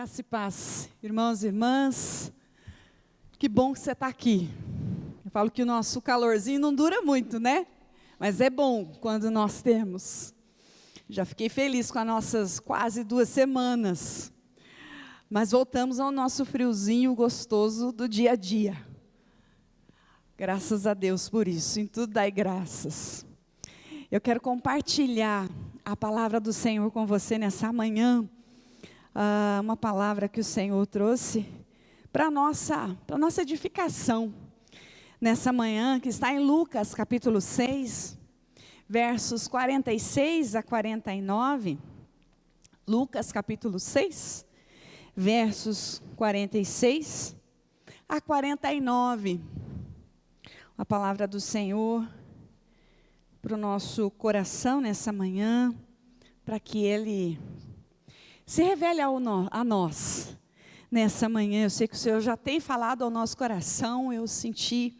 Graça e paz, irmãos e irmãs, que bom que você está aqui. Eu falo que o nosso calorzinho não dura muito, né? Mas é bom quando nós temos. Já fiquei feliz com as nossas quase 2 semanas. Mas voltamos ao nosso friozinho gostoso do dia a dia. Graças a Deus por isso, em tudo dai graças. Eu quero compartilhar a palavra do Senhor com você nessa manhã. Uma palavra que o Senhor trouxe para a nossa edificação. Nessa manhã, que está em Lucas capítulo 6, versos 46 a 49. Lucas capítulo 6, versos 46 a 49. A palavra do Senhor para o nosso coração nessa manhã, para que Ele se revele a nós nessa manhã. Eu sei que o Senhor já tem falado ao nosso coração. Eu senti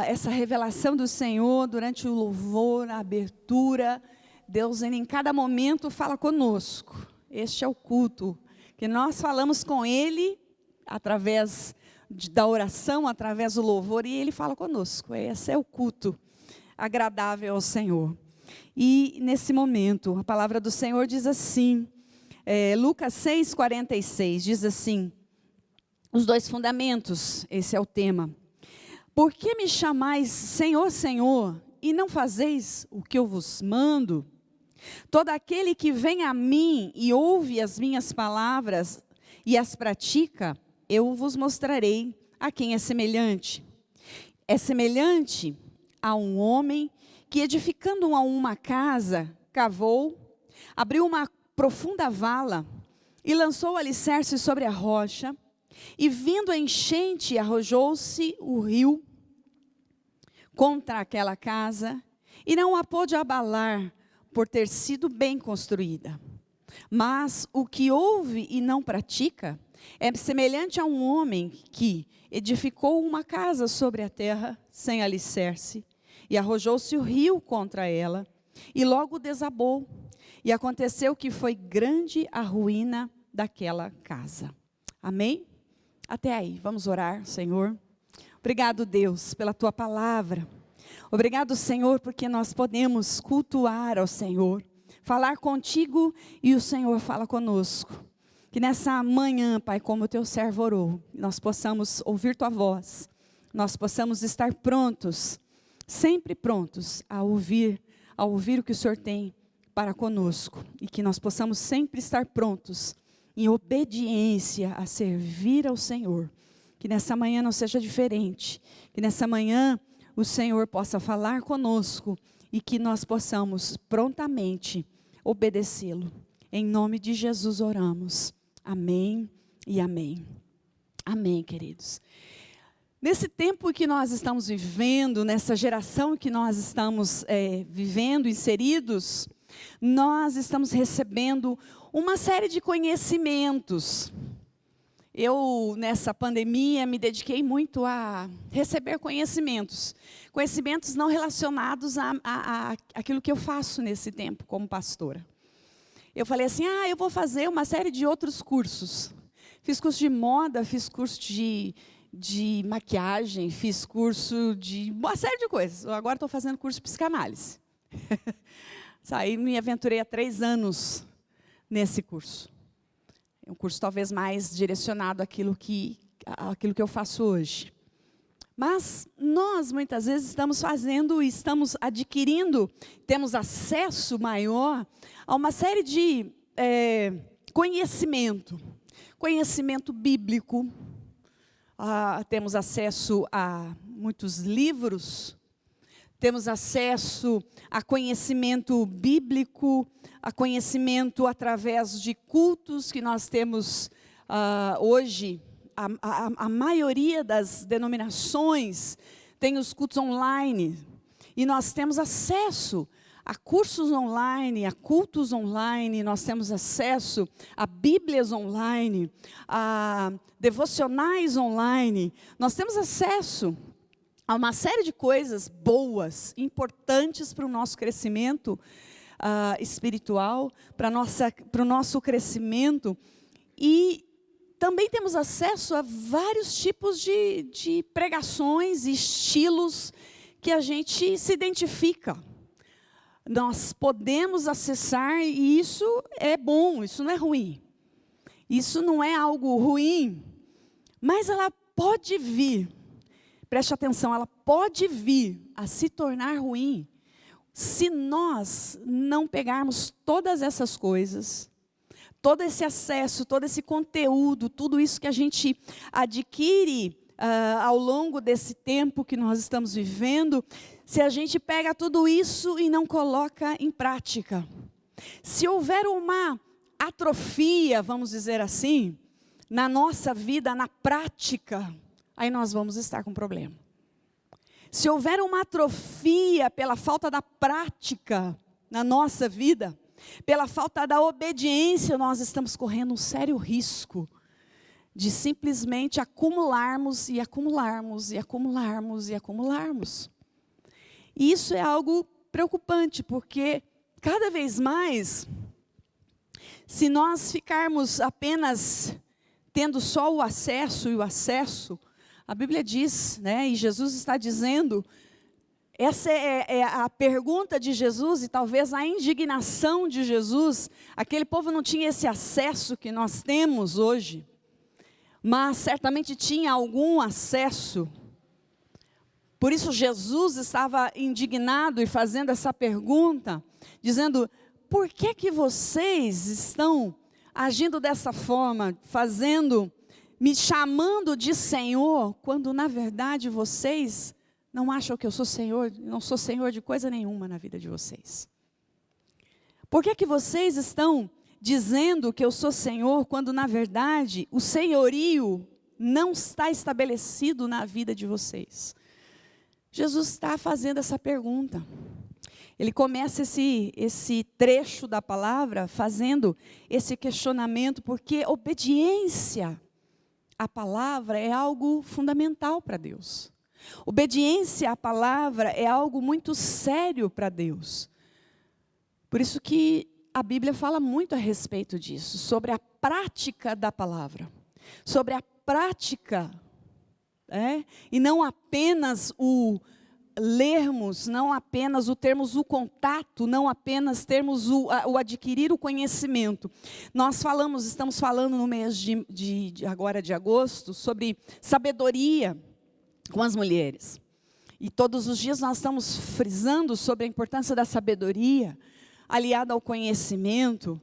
essa revelação do Senhor durante o louvor, a abertura. Deus em cada momento fala conosco. Este é o culto, que nós falamos com Ele através da oração, através do louvor, e Ele fala conosco. Esse é o culto agradável ao Senhor. E nesse momento, a palavra do Senhor diz assim, Lucas 6, 46, diz assim, os 2 fundamentos, esse é o tema. Por que me chamais Senhor, Senhor, e não fazeis o que eu vos mando? Todo aquele que vem a mim e ouve as minhas palavras e as pratica, eu vos mostrarei a quem é semelhante. É semelhante a um homem que, edificando uma casa, cavou, abriu uma profunda vala e lançou o alicerce sobre a rocha, e vindo a enchente, arrojou-se o rio contra aquela casa, e não a pôde abalar, por ter sido bem construída. Mas o que ouve e não pratica, é semelhante a um homem que edificou uma casa sobre a terra, sem alicerce, e arrojou-se o rio contra ela, e logo desabou. E aconteceu que foi grande a ruína daquela casa. Amém? Até aí, vamos orar, Senhor. Obrigado, Deus, pela Tua palavra. Obrigado, Senhor, porque nós podemos cultuar ao Senhor, falar contigo e o Senhor fala conosco. Que nessa manhã, Pai, como o Teu servo orou, nós possamos ouvir Tua voz, nós possamos estar prontos, sempre prontos a ouvir o que o Senhor tem para conosco, e que nós possamos sempre estar prontos, em obediência a servir ao Senhor. Que nessa manhã não seja diferente, que nessa manhã o Senhor possa falar conosco, e que nós possamos prontamente obedecê-lo. Em nome de Jesus oramos, amém e amém. Amém, queridos. Nesse tempo que nós estamos vivendo, nessa geração que nós estamos vivendo, inseridos, nós estamos recebendo uma série de conhecimentos. Eu, nessa pandemia, me dediquei muito a receber conhecimentos. Conhecimentos não relacionados a aquilo que eu faço nesse tempo como pastora. Eu falei assim, eu vou fazer uma série de outros cursos. Fiz curso de moda, fiz curso de maquiagem, fiz curso de uma série de coisas. Agora estou fazendo curso de psicanálise. Me aventurei há 3 anos nesse curso. É um curso talvez mais direcionado àquilo que eu faço hoje. Mas nós muitas vezes estamos adquirindo, temos acesso maior a uma série de conhecimento bíblico. Temos acesso a muitos livros, temos acesso a conhecimento bíblico, a conhecimento através de cultos que nós temos hoje. A maioria das denominações tem os cultos online, e nós temos acesso a cursos online, a cultos online, nós temos acesso a Bíblias online, a devocionais online, nós temos acesso a uma série de coisas boas, importantes para o nosso crescimento espiritual, para o nosso crescimento. E também temos acesso a vários tipos de pregações e estilos que a gente se identifica. Nós podemos acessar e isso é bom, isso não é ruim. Isso não é algo ruim, mas ela pode vir, preste atenção, ela pode vir a se tornar ruim se nós não pegarmos todas essas coisas, todo esse acesso, todo esse conteúdo, tudo isso que a gente adquire ao longo desse tempo que nós estamos vivendo, se a gente pega tudo isso e não coloca em prática. Se houver uma atrofia, vamos dizer assim, na nossa vida, na prática, aí nós vamos estar com problema. Se houver uma atrofia pela falta da prática na nossa vida, pela falta da obediência, nós estamos correndo um sério risco de simplesmente acumularmos e acumularmos e acumularmos e acumularmos. E isso é algo preocupante, porque cada vez mais, se nós ficarmos apenas tendo só o acesso e o acesso, a Bíblia diz, né, e Jesus está dizendo, essa é a pergunta de Jesus e talvez a indignação de Jesus. Aquele povo não tinha esse acesso que nós temos hoje, mas certamente tinha algum acesso. Por isso Jesus estava indignado e fazendo essa pergunta, dizendo: por que vocês estão agindo dessa forma, me chamando de Senhor, quando na verdade vocês não acham que eu sou Senhor, não sou Senhor de coisa nenhuma na vida de vocês? Por que vocês estão dizendo que eu sou Senhor, quando na verdade o senhorio não está estabelecido na vida de vocês? Jesus está fazendo essa pergunta. Ele começa esse trecho da palavra fazendo esse questionamento, porque obediência à palavra é algo fundamental para Deus. Obediência à palavra é algo muito sério para Deus. Por isso que a Bíblia fala muito a respeito disso, sobre a prática da palavra, sobre a prática, e não apenas o lermos, não apenas o termos o contato, não apenas termos o adquirir o conhecimento. Nós estamos falando no mês agora de agosto, sobre sabedoria com as mulheres. E todos os dias nós estamos frisando sobre a importância da sabedoria, aliada ao conhecimento.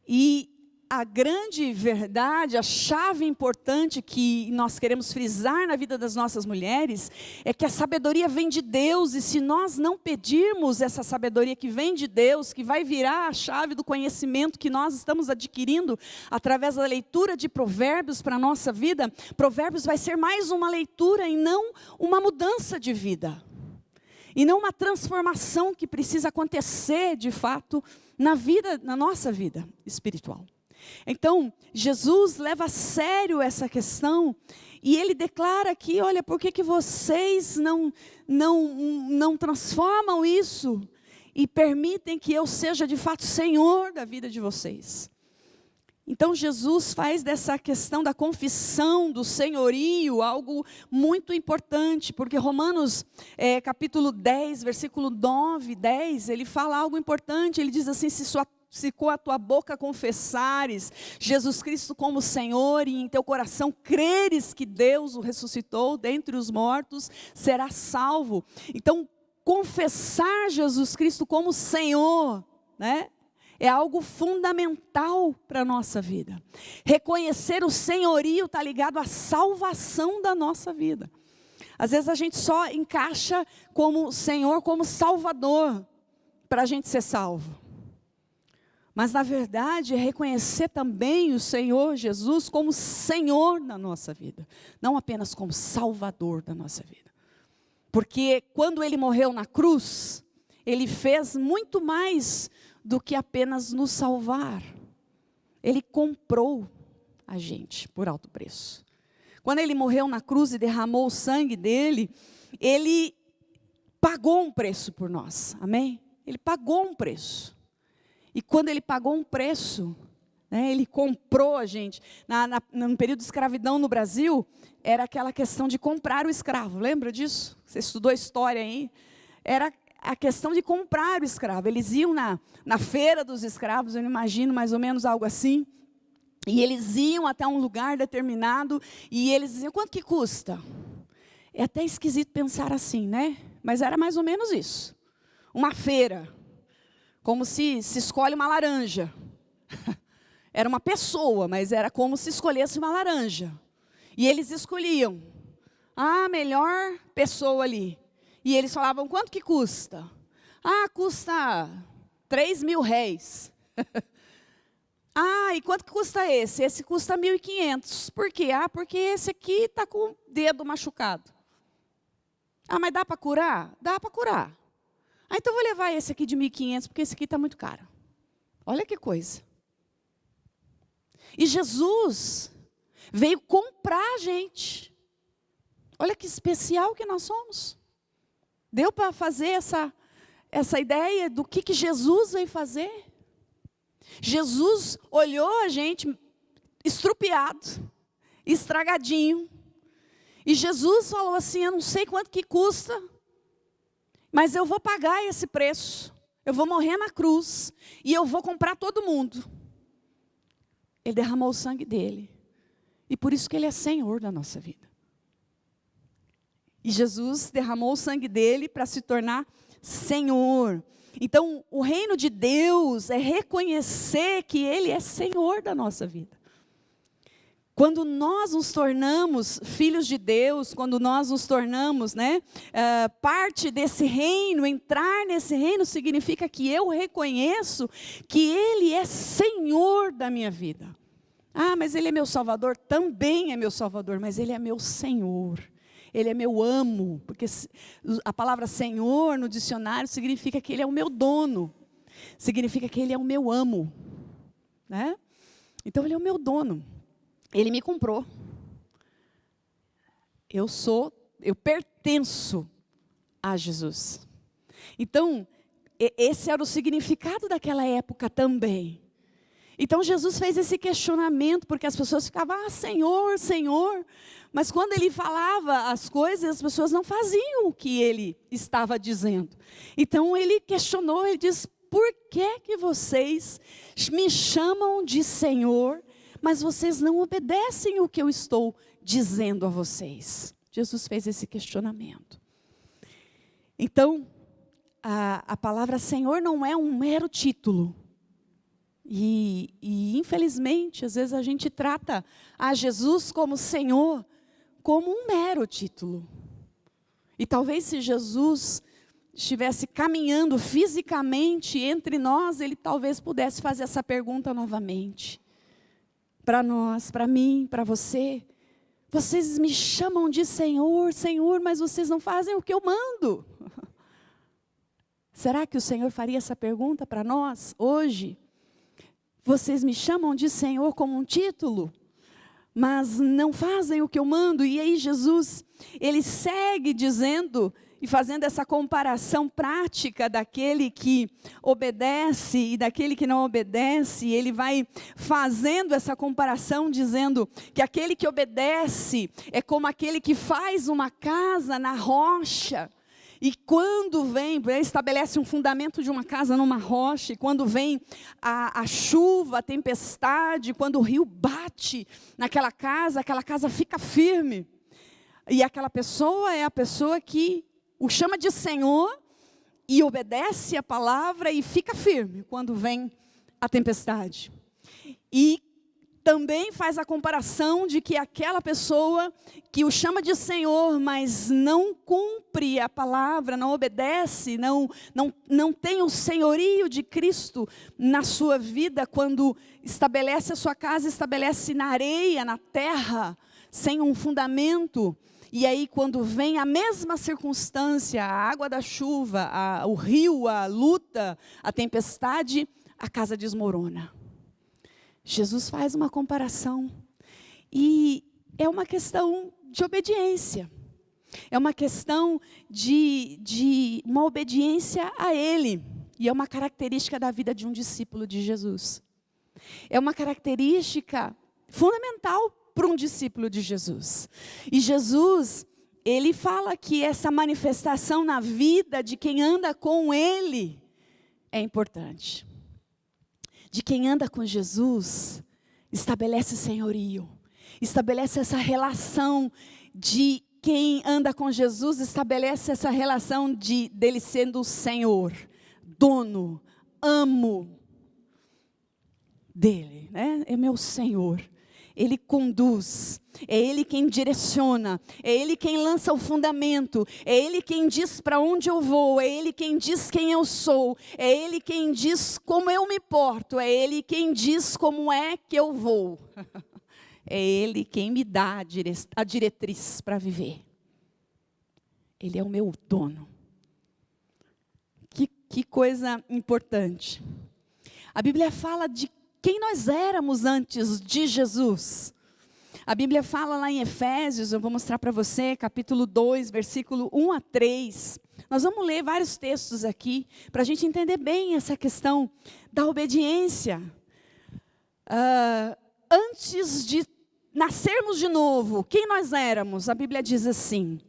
E a grande verdade, a chave importante que nós queremos frisar na vida das nossas mulheres, é que a sabedoria vem de Deus, e se nós não pedirmos essa sabedoria que vem de Deus, que vai virar a chave do conhecimento que nós estamos adquirindo, através da leitura de Provérbios para a nossa vida, Provérbios vai ser mais uma leitura e não uma mudança de vida. E não uma transformação que precisa acontecer de fato na nossa vida espiritual. Então, Jesus leva a sério essa questão e ele declara aqui: olha, por que vocês não transformam isso e permitem que eu seja de fato Senhor da vida de vocês? Então Jesus faz dessa questão da confissão do senhorio algo muito importante, porque Romanos capítulo 10, versículo 9, 10, ele fala algo importante. Ele diz assim: se com a tua boca confessares Jesus Cristo como Senhor, e em teu coração creres que Deus o ressuscitou dentre os mortos, serás salvo. Então, confessar Jesus Cristo como Senhor, né, é algo fundamental para a nossa vida. Reconhecer o senhorio está ligado à salvação da nossa vida. Às vezes a gente só encaixa como Senhor, como Salvador, para a gente ser salvo. Mas na verdade é reconhecer também o Senhor Jesus como Senhor na nossa vida, não apenas como Salvador da nossa vida. Porque quando Ele morreu na cruz, Ele fez muito mais do que apenas nos salvar. Ele comprou a gente por alto preço. Quando Ele morreu na cruz e derramou o sangue dEle, Ele pagou um preço por nós, amém? Ele pagou um preço. E quando Ele pagou um preço, né? Ele comprou a gente. No período de escravidão no Brasil, era aquela questão de comprar o escravo. Lembra disso? Você estudou história aí? Era a questão de comprar o escravo. Eles iam na feira dos escravos, eu imagino mais ou menos algo assim. E eles iam até um lugar determinado e eles diziam, quanto que custa? É até esquisito pensar assim, né? Mas era mais ou menos isso. Uma feira, como se escolhe uma laranja. Era uma pessoa, mas era como se escolhesse uma laranja. E eles escolhiam a melhor pessoa ali. E eles falavam, quanto que custa? Custa 3.000 réis. E quanto que custa esse? Esse custa 1.500. Por quê? Porque esse aqui está com o dedo machucado. Mas dá para curar? Dá para curar. Então vou levar esse aqui de 1.500, porque esse aqui está muito caro. Olha que coisa. E Jesus veio comprar a gente. Olha que especial que nós somos. Deu para fazer essa ideia do que Jesus veio fazer? Jesus olhou a gente estrupiado, estragadinho. E Jesus falou assim, eu não sei quanto que custa, mas eu vou pagar esse preço. Eu vou morrer na cruz e eu vou comprar todo mundo. Ele derramou o sangue dele. E por isso que ele é Senhor da nossa vida. E Jesus derramou o sangue dele para se tornar Senhor. Então, o reino de Deus é reconhecer que Ele é Senhor da nossa vida. Quando nós nos tornamos filhos de Deus, quando nós nos tornamos parte desse reino, entrar nesse reino significa que eu reconheço que Ele é Senhor da minha vida. Mas Ele é meu Salvador, também é meu Salvador, mas Ele é meu Senhor. Ele é meu amo, porque a palavra Senhor no dicionário significa que Ele é o meu dono. Significa que Ele é o meu amo. Né? Então Ele é o meu dono. Ele me comprou. Eu pertenço a Jesus. Então, esse era o significado daquela época também. Então Jesus fez esse questionamento, porque as pessoas ficavam, Senhor, Senhor. Mas quando ele falava as coisas, as pessoas não faziam o que ele estava dizendo. Então ele questionou, ele disse, por que vocês me chamam de Senhor, mas vocês não obedecem o que eu estou dizendo a vocês? Jesus fez esse questionamento. Então, a palavra Senhor não é um mero título. E infelizmente, às vezes a gente trata a Jesus como Senhor, como um mero título. E talvez se Jesus estivesse caminhando fisicamente entre nós, Ele talvez pudesse fazer essa pergunta novamente. Para nós, para mim, para você. Vocês me chamam de Senhor, Senhor, mas vocês não fazem o que eu mando. Será que o Senhor faria essa pergunta para nós hoje? Vocês me chamam de Senhor como um título, mas não fazem o que eu mando. E aí Jesus, Ele segue dizendo e fazendo essa comparação prática daquele que obedece e daquele que não obedece. Ele vai fazendo essa comparação dizendo que aquele que obedece é como aquele que faz uma casa na rocha. E quando vem, estabelece um fundamento de uma casa numa rocha, e quando vem a chuva, a tempestade, quando o rio bate naquela casa fica firme. E aquela pessoa é a pessoa que o chama de Senhor e obedece a palavra e fica firme quando vem a tempestade. E também faz a comparação de que aquela pessoa que o chama de Senhor, mas não cumpre a palavra, não obedece, não tem o senhorio de Cristo na sua vida, quando estabelece a sua casa, estabelece na areia, na terra, sem um fundamento. E aí quando vem a mesma circunstância, a água da chuva, o rio, a luta, a tempestade, a casa desmorona. Jesus faz uma comparação e é uma questão de obediência. É uma questão de uma obediência a Ele. E é uma característica da vida de um discípulo de Jesus. É uma característica fundamental para um discípulo de Jesus. E Jesus, ele fala que essa manifestação na vida de quem anda com ele é importante. De quem anda com Jesus, estabelece senhorio, estabelece essa relação de quem anda com Jesus, estabelece essa relação dele sendo o Senhor, dono, amo dele, né? É meu Senhor. Ele conduz, é Ele quem direciona, é Ele quem lança o fundamento, é Ele quem diz para onde eu vou, é Ele quem diz quem eu sou, é Ele quem diz como eu me porto, é Ele quem diz como é que eu vou. É Ele quem me dá a diretriz para viver. Ele é o meu dono. Que coisa importante. A Bíblia fala de quem nós éramos antes de Jesus. A Bíblia fala lá em Efésios, eu vou mostrar para você, capítulo 2, versículo 1 a 3. Nós vamos ler vários textos aqui, para a gente entender bem essa questão da obediência. Antes de nascermos de novo, quem nós éramos? A Bíblia diz assim,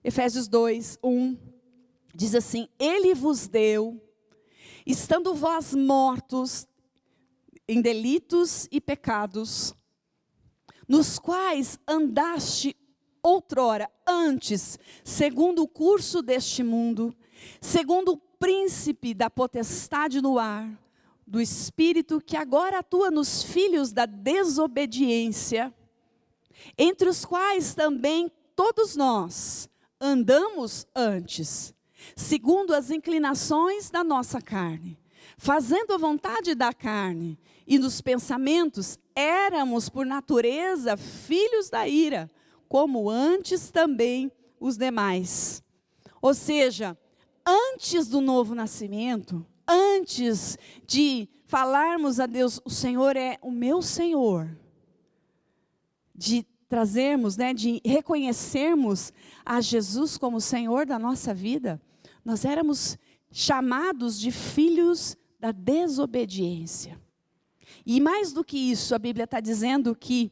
Efésios 2, 1, diz assim: Ele vos deu, estando vós mortos em delitos e pecados, nos quais andaste outrora, antes, segundo o curso deste mundo, segundo o príncipe da potestade no ar, do espírito que agora atua nos filhos da desobediência, entre os quais também todos nós andamos antes, segundo as inclinações da nossa carne, fazendo a vontade da carne, e nos pensamentos éramos por natureza filhos da ira, como antes também os demais. Ou seja, antes do novo nascimento, antes de falarmos a Deus, o Senhor é o meu Senhor, de trazermos, de reconhecermos a Jesus como Senhor da nossa vida, nós éramos chamados de filhos da desobediência. E mais do que isso, a Bíblia está dizendo que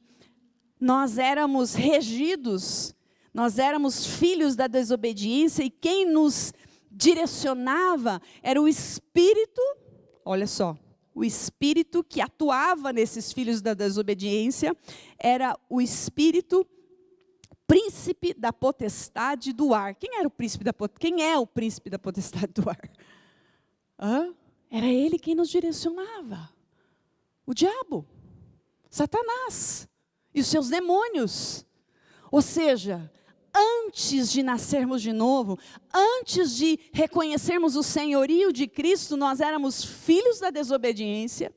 nós éramos regidos, nós éramos filhos da desobediência, e quem nos direcionava era o Espírito, olha só, o Espírito que atuava nesses filhos da desobediência, era o Espírito príncipe da potestade do ar. Quem é o príncipe da potestade do ar? Era ele quem nos direcionava. O diabo, Satanás e os seus demônios. Ou seja, antes de nascermos de novo, antes de reconhecermos o senhorio de Cristo, nós éramos filhos da desobediência.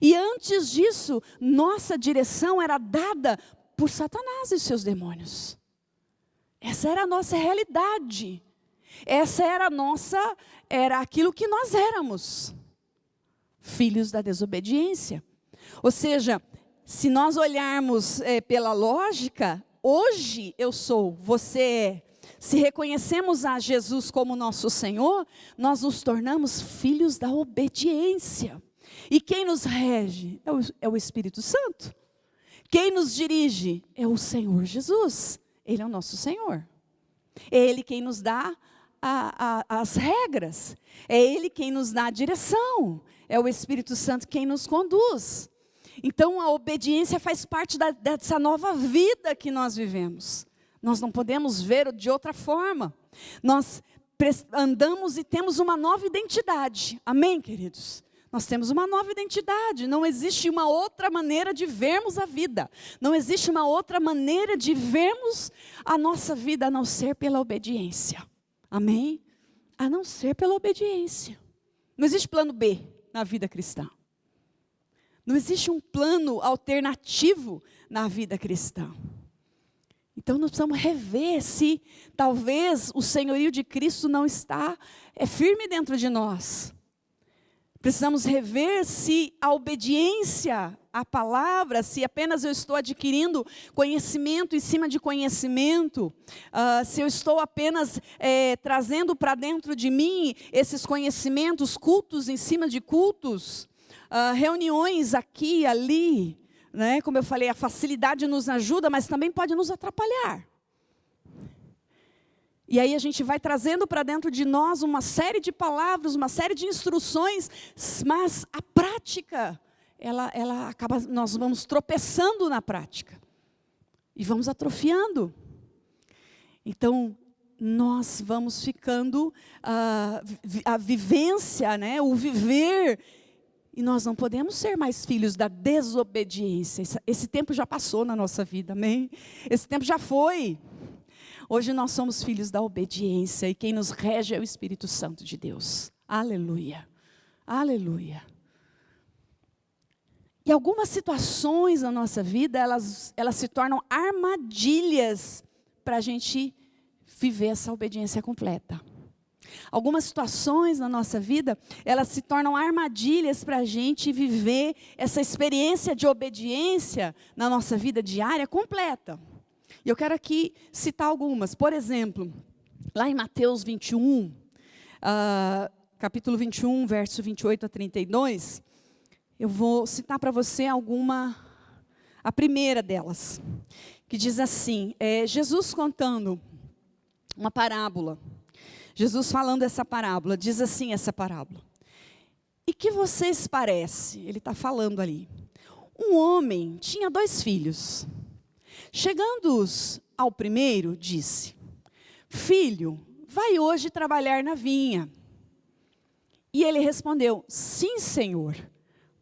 E antes disso, nossa direção era dada por Satanás e seus demônios. Essa era a nossa realidade. Essa era aquilo que nós éramos. Filhos da desobediência. Ou seja, se nós olharmos pela lógica, hoje eu sou, você é. Se reconhecemos a Jesus como nosso Senhor, nós nos tornamos filhos da obediência. E quem nos rege é o Espírito Santo. Quem nos dirige é o Senhor Jesus. Ele é o nosso Senhor. É Ele quem nos dá as regras. É Ele quem nos dá a direção. É o Espírito Santo quem nos conduz. Então a obediência faz parte dessa nova vida que nós vivemos. Nós não podemos ver de outra forma. Nós andamos e temos uma nova identidade. Amém, queridos? Nós temos uma nova identidade. Não existe uma outra maneira de vermos a vida. Não existe uma outra maneira de vermos a nossa vida a não ser pela obediência. Amém? A não ser pela obediência. Não existe plano B na vida cristã. Não existe um plano alternativo na vida cristã. Então nós precisamos rever se talvez o senhorio de Cristo não está firme dentro de nós. Precisamos rever se a obediência à palavra, se apenas eu estou adquirindo conhecimento em cima de conhecimento, se eu estou apenas trazendo para dentro de mim esses conhecimentos, cultos em cima de cultos, reuniões aqui e ali, né? Como eu falei, a facilidade nos ajuda, mas também pode nos atrapalhar. E aí a gente vai trazendo para dentro de nós uma série de palavras, uma série de instruções, mas a prática, ela acaba, nós vamos tropeçando na prática. E vamos atrofiando. Então, nós vamos ficando, a vivência, né, o viver, e nós não podemos ser mais filhos da desobediência. Esse tempo já passou na nossa vida, amém? Esse tempo já foi. Hoje nós somos filhos da obediência, e quem nos rege é o Espírito Santo de Deus. Aleluia, aleluia. E algumas situações na nossa vida, elas se tornam armadilhas para a gente viver essa obediência completa. Algumas situações na nossa vida, elas se tornam armadilhas para a gente viver essa experiência de obediência na nossa vida diária completa. E eu quero aqui citar algumas. Por exemplo, lá em Mateus 21, capítulo 21, verso 28 a 32, eu vou citar para você a primeira delas, que diz assim, Jesus contando uma parábola. Jesus falando essa parábola, diz assim essa parábola. E que vocês parece, ele está falando ali, um homem tinha 2 filhos. Chegando-os ao primeiro, disse, filho, vai hoje trabalhar na vinha. E ele respondeu, sim, senhor,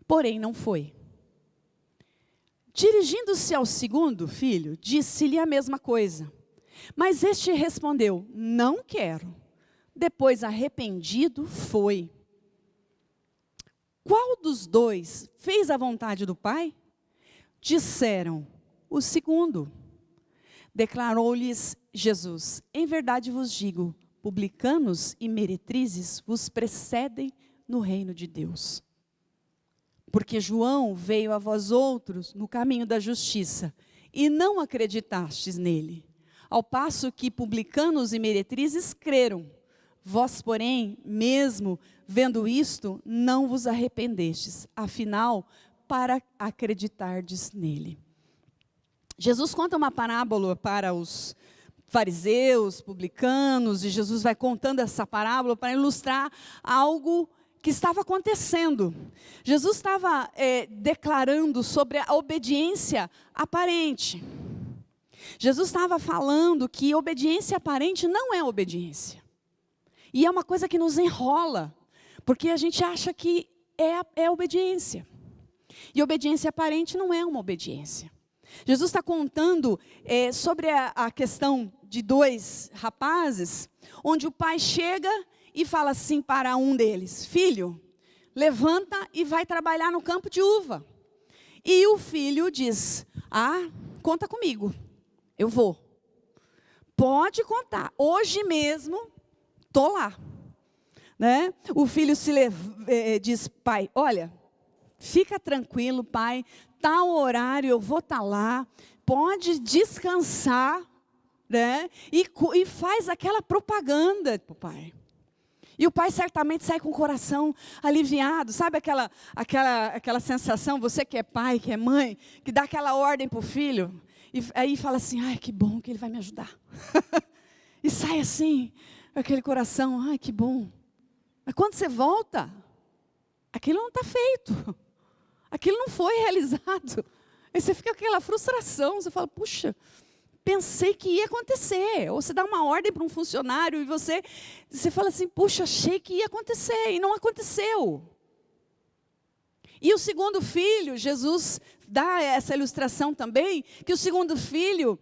porém não foi. Dirigindo-se ao segundo filho, disse-lhe a mesma coisa. Mas este respondeu, não quero. Depois, arrependido, foi. Qual dos 2 fez a vontade do pai? Disseram, o segundo. Declarou-lhes Jesus, em verdade vos digo, publicanos e meretrizes vos precedem no reino de Deus. Porque João veio a vós outros no caminho da justiça, e não acreditastes nele. Ao passo que publicanos e meretrizes creram. Vós, porém, mesmo vendo isto, não vos arrependestes. Afinal, para acreditardes nele. Jesus conta uma parábola para os fariseus, publicanos, e Jesus vai contando essa parábola para ilustrar algo que estava acontecendo. Jesus estava declarando sobre a obediência aparente. Jesus estava falando que obediência aparente não é obediência. E é uma coisa que nos enrola, porque a gente acha que é obediência. E obediência aparente não é uma obediência. Jesus está contando sobre a questão de 2 rapazes, onde o pai chega e fala assim para um deles, filho, levanta e vai trabalhar no campo de uva. E o filho diz, conta comigo, eu vou. Pode contar, hoje mesmo estou lá. Né? O filho diz, pai, olha, fica tranquilo, pai, tal horário eu vou estar lá, pode descansar, né? E faz aquela propaganda para o pai. E o pai certamente sai com o coração aliviado, sabe aquela sensação, você que é pai, que é mãe, que dá aquela ordem para o filho, e aí fala assim, ai que bom que ele vai me ajudar. E sai assim, aquele coração, ai que bom. Mas quando você volta, aquilo não está feito. Aquilo não foi realizado. Aí você fica com aquela frustração, você fala, puxa, pensei que ia acontecer. Ou você dá uma ordem para um funcionário e você fala assim, puxa, achei que ia acontecer e não aconteceu. E o segundo filho, Jesus dá essa ilustração também, que o segundo filho,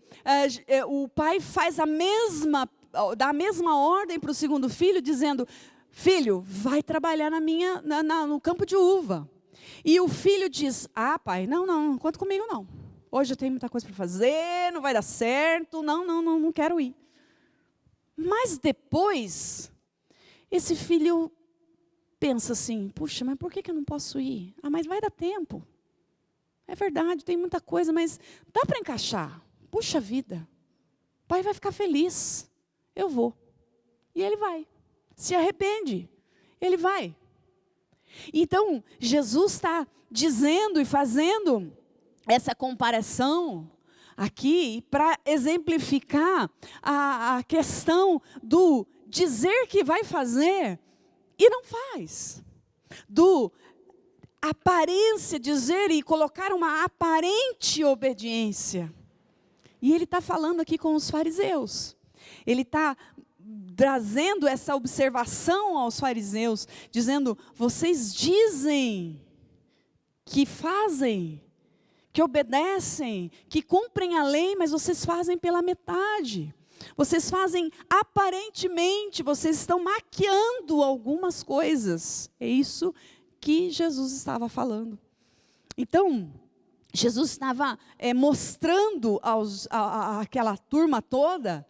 o pai dá a mesma ordem para o segundo filho, dizendo, filho, vai trabalhar no campo de uva. E o filho diz, pai, não conta comigo não. Hoje eu tenho muita coisa para fazer, não vai dar certo, não quero ir. Mas depois, esse filho pensa assim, puxa, mas por que eu não posso ir? Mas vai dar tempo. É verdade, tem muita coisa, mas dá para encaixar. Puxa vida, o pai vai ficar feliz, eu vou. E ele vai. Se arrepende, ele vai. Então, Jesus está dizendo e fazendo essa comparação aqui para exemplificar a questão do dizer que vai fazer e não faz. Do aparência, dizer e colocar uma aparente obediência. E ele está falando aqui com os fariseus. Ele está trazendo essa observação aos fariseus, dizendo: vocês dizem que fazem, que obedecem, que cumprem a lei, mas vocês fazem pela metade. Vocês fazem aparentemente, vocês estão maquiando algumas coisas. É isso que Jesus estava falando. Então, Jesus estava mostrando àquela turma toda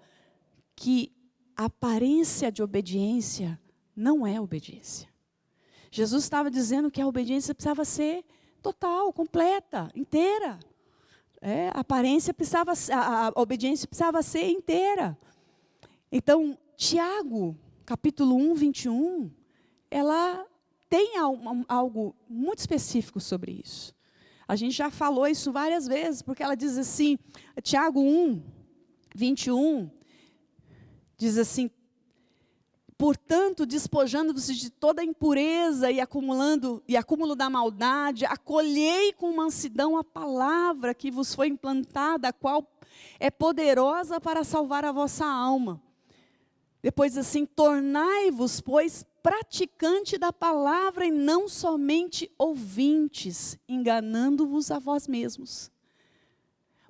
que a aparência de obediência não é obediência. Jesus estava dizendo que a obediência precisava ser total, completa, inteira. A obediência precisava ser inteira. Então, Tiago, capítulo 1, 21, ela tem algo muito específico sobre isso. A gente já falou isso várias vezes, porque ela diz assim, Tiago 1, 21, diz assim: portanto, despojando-se de toda impureza e acúmulo da maldade, acolhei com mansidão a palavra que vos foi implantada, a qual é poderosa para salvar a vossa alma. Depois assim, tornai-vos, pois, praticante da palavra e não somente ouvintes, enganando-vos a vós mesmos.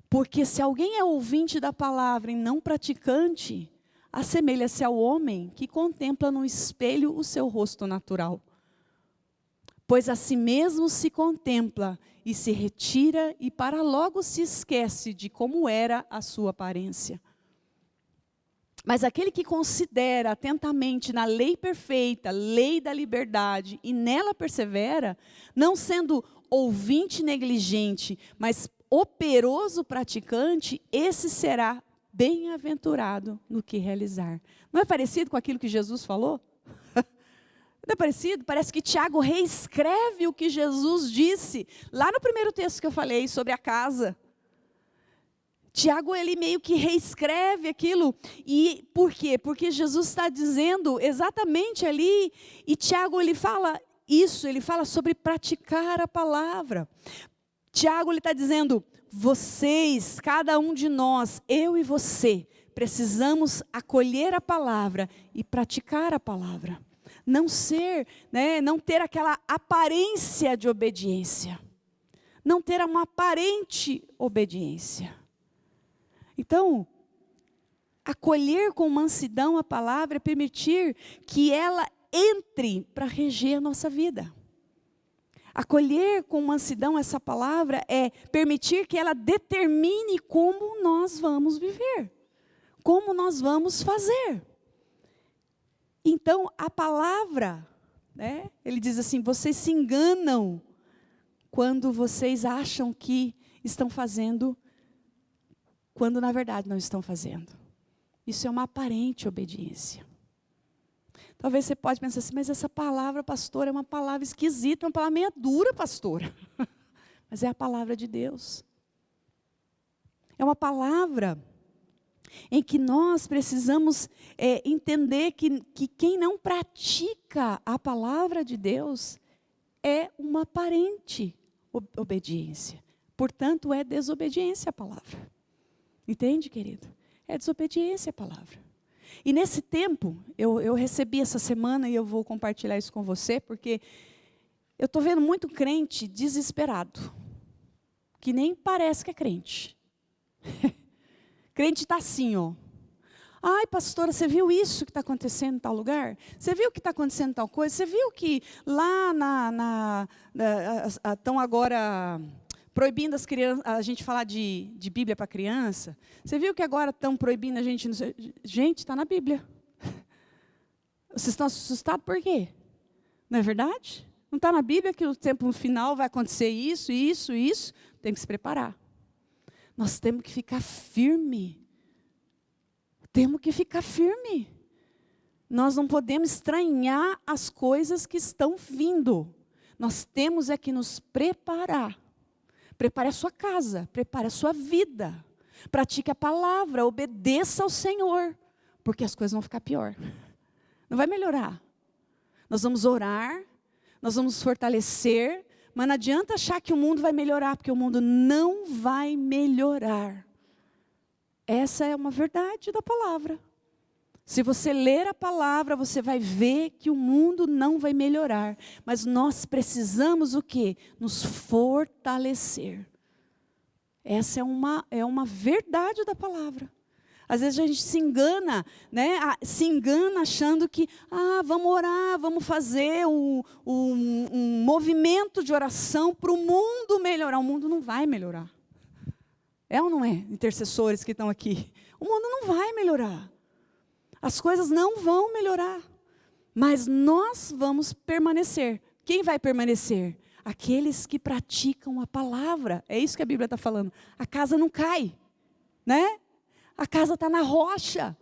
Porque se alguém é ouvinte da palavra e não praticante, assemelha-se ao homem que contempla no espelho o seu rosto natural. Pois a si mesmo se contempla e se retira e para logo se esquece de como era a sua aparência. Mas aquele que considera atentamente na lei perfeita, lei da liberdade, e nela persevera, não sendo ouvinte negligente, mas operoso praticante, esse será bem-aventurado no que realizar. Não é parecido com aquilo que Jesus falou? Não é parecido? Parece que Tiago reescreve o que Jesus disse, lá no primeiro texto que eu falei, sobre a casa. Tiago, ele meio que reescreve aquilo. E por quê? Porque Jesus está dizendo exatamente ali, e Tiago, ele fala isso, ele fala sobre praticar a palavra. Tiago, ele está dizendo: vocês, cada um de nós, eu e você, precisamos acolher a palavra e praticar a palavra. Não ter aquela aparência de obediência. Não ter uma aparente obediência. Então, acolher com mansidão a palavra é permitir que ela entre para reger a nossa vida. Acolher com mansidão essa palavra é permitir que ela determine como nós vamos viver, como nós vamos fazer. Então, a palavra, ele diz assim: vocês se enganam quando vocês acham que estão fazendo, quando na verdade não estão fazendo. Isso é uma aparente obediência. Talvez você pode pensar assim: mas essa palavra, pastor, é uma palavra esquisita, uma palavra meio dura, pastora. Mas é a palavra de Deus. É uma palavra em que nós precisamos entender que quem não pratica a palavra de Deus é uma aparente obediência. Portanto, é desobediência à palavra. Entende, querido? É desobediência à palavra. E nesse tempo, eu recebi essa semana, e eu vou compartilhar isso com você, porque eu estou vendo muito crente desesperado, que nem parece que é crente. Crente está assim, ó. Ai, pastora, você viu isso que está acontecendo em tal lugar? Você viu que está acontecendo em tal coisa? Você viu que lá estão agora proibindo as crianças, a gente falar de Bíblia para criança? Você viu que agora estão proibindo a gente? Gente, está na Bíblia. Vocês estão assustados por quê? Não é verdade? Não está na Bíblia que o tempo final vai acontecer isso, isso, isso? Tem que se preparar. Nós temos que ficar firme. Temos que ficar firme. Nós não podemos estranhar as coisas que estão vindo. Nós temos é que nos preparar. Prepare a sua casa, prepare a sua vida. Pratique a palavra, obedeça ao Senhor, porque as coisas vão ficar pior. Não vai melhorar. Nós vamos orar, nós vamos fortalecer, mas não adianta achar que o mundo vai melhorar, porque o mundo não vai melhorar. Essa é uma verdade da palavra. Se você ler a palavra, você vai ver que o mundo não vai melhorar. Mas nós precisamos o quê? Nos fortalecer. Essa é uma verdade da palavra. Às vezes a gente se engana, né? Se engana achando que, vamos orar, vamos fazer um movimento de oração para o mundo melhorar. O mundo não vai melhorar. É ou não é? Intercessores que estão aqui. O mundo não vai melhorar. As coisas não vão melhorar. Mas nós vamos permanecer. Quem vai permanecer? Aqueles que praticam a palavra. É isso que a Bíblia está falando. A casa não cai, né? A casa está na rocha.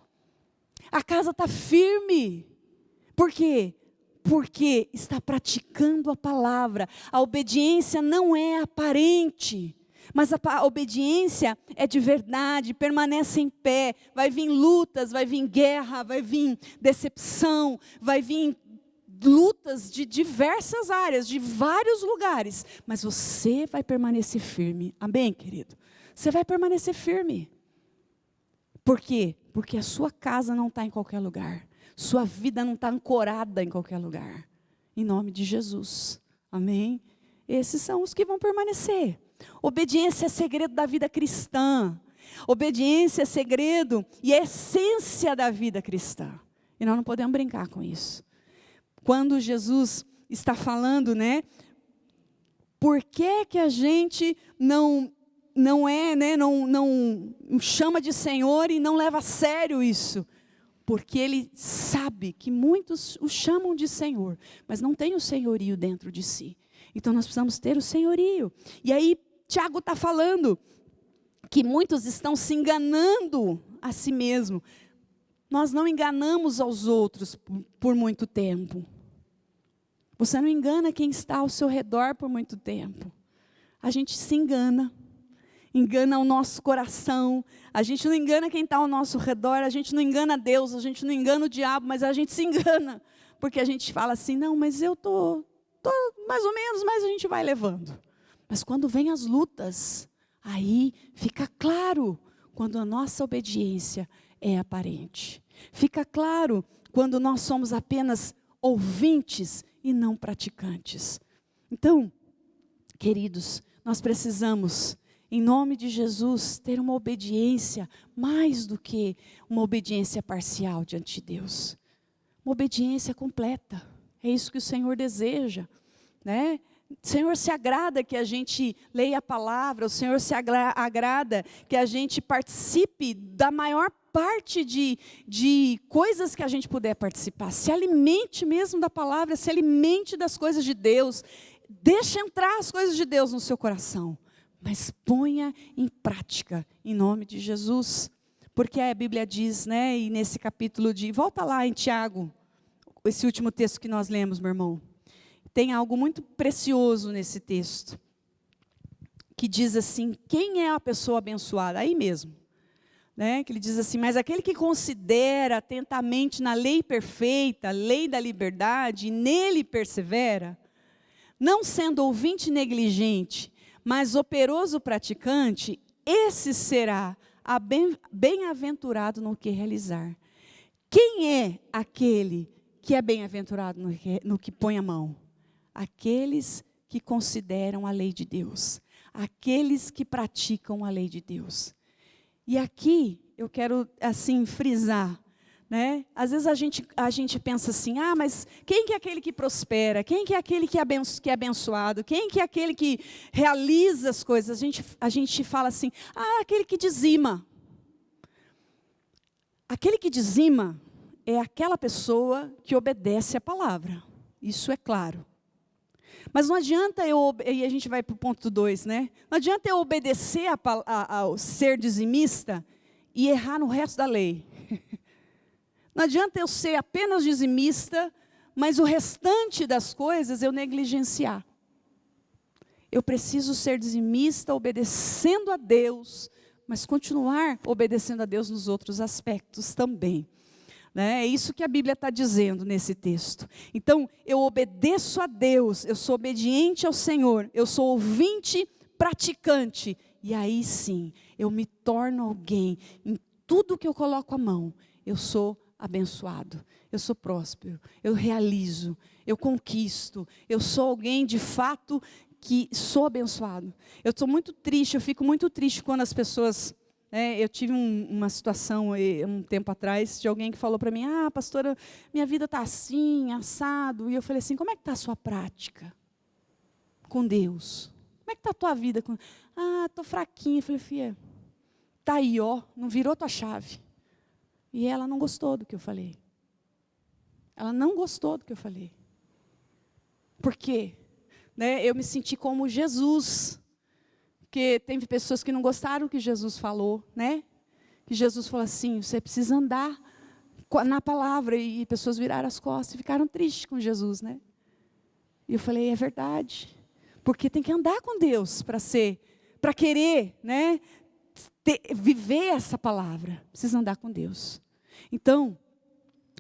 A casa está firme. Por quê? Porque está praticando a palavra. A obediência não é aparente. Mas a obediência é de verdade, permanece em pé. Vai vir lutas, vai vir guerra, vai vir decepção, vai vir lutas de diversas áreas, de vários lugares. Mas você vai permanecer firme. Amém, querido? Você vai permanecer firme. Por quê? Porque a sua casa não está em qualquer lugar. Sua vida não está ancorada em qualquer lugar. Em nome de Jesus. Amém? Esses são os que vão permanecer. Obediência é segredo da vida cristã. Obediência é segredo e é essência da vida cristã. E nós não podemos brincar com isso. Quando Jesus está falando, por que a gente não chama de Senhor e não leva a sério isso? Porque Ele sabe que muitos o chamam de Senhor, mas não tem o senhorio dentro de si. Então nós precisamos ter o senhorio. E aí Tiago está falando que muitos estão se enganando a si mesmo. Nós não enganamos aos outros por muito tempo. Você não engana quem está ao seu redor por muito tempo. A gente se engana. Engana o nosso coração. A gente não engana quem está ao nosso redor. A gente não engana Deus. A gente não engana o diabo. Mas a gente se engana. Porque a gente fala assim, não, mas eu estou mais ou menos, mas a gente vai levando. Mas quando vem as lutas, aí fica claro quando a nossa obediência é aparente. Fica claro quando nós somos apenas ouvintes e não praticantes. Então, queridos, nós precisamos, em nome de Jesus, ter uma obediência mais do que uma obediência parcial diante de Deus. Uma obediência completa. É isso que o Senhor deseja, né? O Senhor se agrada que a gente leia a palavra, o Senhor se agrada que a gente participe da maior parte de coisas que a gente puder participar. Se alimente mesmo da palavra, se alimente das coisas de Deus. Deixa entrar as coisas de Deus no seu coração, mas ponha em prática, em nome de Jesus. Porque a Bíblia diz, e nesse capítulo volta lá em Tiago, esse último texto que nós lemos, meu irmão. Tem algo muito precioso nesse texto, que diz assim, quem é a pessoa abençoada? Aí mesmo, que ele diz assim, mas aquele que considera atentamente na lei perfeita, lei da liberdade, e nele persevera, não sendo ouvinte negligente, mas operoso praticante, esse será bem-aventurado no que realizar. Quem é aquele que é bem-aventurado no que põe a mão? Aqueles que consideram a lei de Deus. Aqueles que praticam a lei de Deus. E aqui eu quero assim frisar, Às vezes a gente pensa assim, mas quem que é aquele que prospera? Quem que é aquele que é abençoado? Quem que é aquele que realiza as coisas? A gente fala assim, aquele que dizima. Aquele que dizima é aquela pessoa que obedece a palavra. Isso é claro. Mas não adianta e a gente vai para o ponto 2, Não adianta eu obedecer ao ser dizimista e errar no resto da lei. Não adianta eu ser apenas dizimista, mas o restante das coisas eu negligenciar. Eu preciso ser dizimista, obedecendo a Deus, mas continuar obedecendo a Deus nos outros aspectos também. É isso que a Bíblia está dizendo nesse texto. Então, eu obedeço a Deus, eu sou obediente ao Senhor, eu sou ouvinte, praticante. E aí sim, eu me torno alguém, em tudo que eu coloco a mão, eu sou abençoado, eu sou próspero, eu realizo, eu conquisto, eu sou alguém de fato que sou abençoado. Eu estou muito triste, eu fico muito triste quando as pessoas... eu tive uma situação um tempo atrás de alguém que falou para mim, pastora, minha vida está assim, assado. E eu falei assim, como é que está a sua prática com Deus? Como é que está a tua vida? Estou fraquinha. Eu falei, filha, está aí, não virou tua chave. E ela não gostou do que eu falei. Ela não gostou do que eu falei. Por quê? Eu me senti como Jesus. Porque teve pessoas que não gostaram do que Jesus falou, né? Que Jesus falou assim, você precisa andar na palavra. E pessoas viraram as costas e ficaram tristes com Jesus, né? E eu falei, é verdade. Porque tem que andar com Deus para querer, né? Viver essa palavra. Precisa andar com Deus. Então,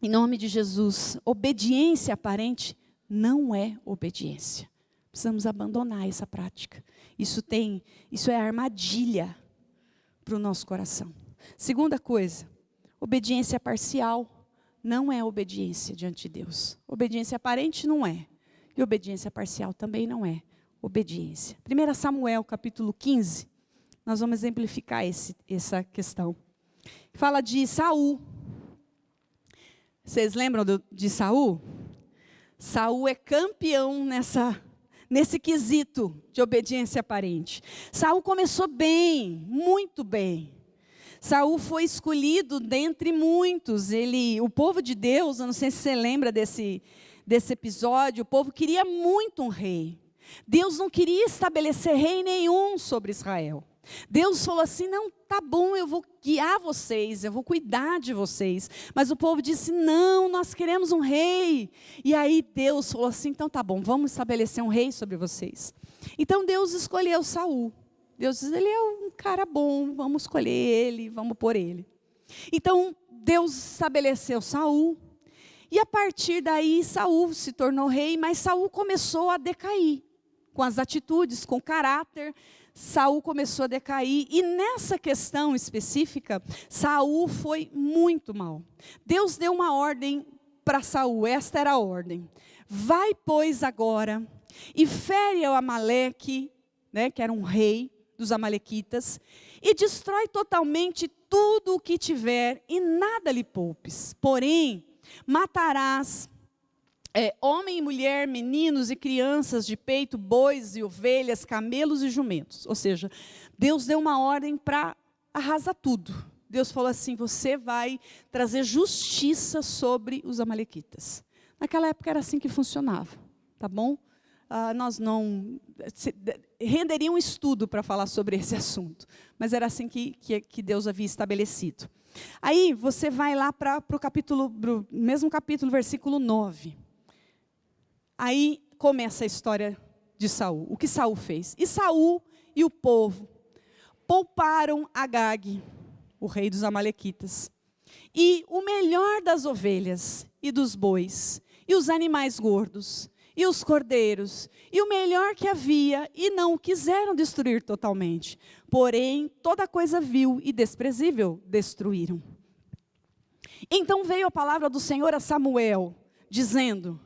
em nome de Jesus, obediência aparente não é obediência. Precisamos abandonar essa prática. Isso é armadilha para o nosso coração. Segunda coisa, obediência parcial não é obediência diante de Deus. Obediência aparente não é. E obediência parcial também não é obediência. 1 Samuel, capítulo 15, nós vamos exemplificar essa questão. Fala de Saul. Vocês lembram de Saul? Saul é campeão nesse quesito de obediência aparente. Saul começou bem, muito bem. Saul foi escolhido dentre muitos. O povo de Deus, eu não sei se você lembra desse episódio, o povo queria muito um rei. Deus não queria estabelecer rei nenhum sobre Israel. Deus falou assim, não, tá bom, eu vou guiar vocês, eu vou cuidar de vocês. Mas o povo disse, não, nós queremos um rei. E aí Deus falou assim, então tá bom, vamos estabelecer um rei sobre vocês. Então Deus escolheu Saul. Deus disse, ele é um cara bom, vamos escolher ele, vamos pôr ele. Então Deus estabeleceu Saul. E a partir daí Saul se tornou rei, mas Saul começou a decair. Com as atitudes, com o caráter, Saul começou a decair, e nessa questão específica, Saul foi muito mal. Deus deu uma ordem para Saul, esta era a ordem: vai, pois, agora, e fere ao Amaleque, que era um rei dos amalequitas, e destrói totalmente tudo o que tiver, e nada lhe poupes. Porém, matarás homem e mulher, meninos e crianças de peito, bois e ovelhas, camelos e jumentos. Ou seja, Deus deu uma ordem para arrasar tudo. Deus falou assim, você vai trazer justiça sobre os amalequitas. Naquela época era assim que funcionava, tá bom? Nós não... renderia um estudo para falar sobre esse assunto. Mas era assim que Deus havia estabelecido. Aí você vai lá para o capítulo, mesmo capítulo, versículo 9. Aí começa a história de Saul. O que Saul fez? E Saul e o povo pouparam Agag, o rei dos amalequitas, e o melhor das ovelhas e dos bois, e os animais gordos, e os cordeiros, e o melhor que havia, e não o quiseram destruir totalmente. Porém, toda coisa vil e desprezível destruíram. Então veio a palavra do Senhor a Samuel, dizendo: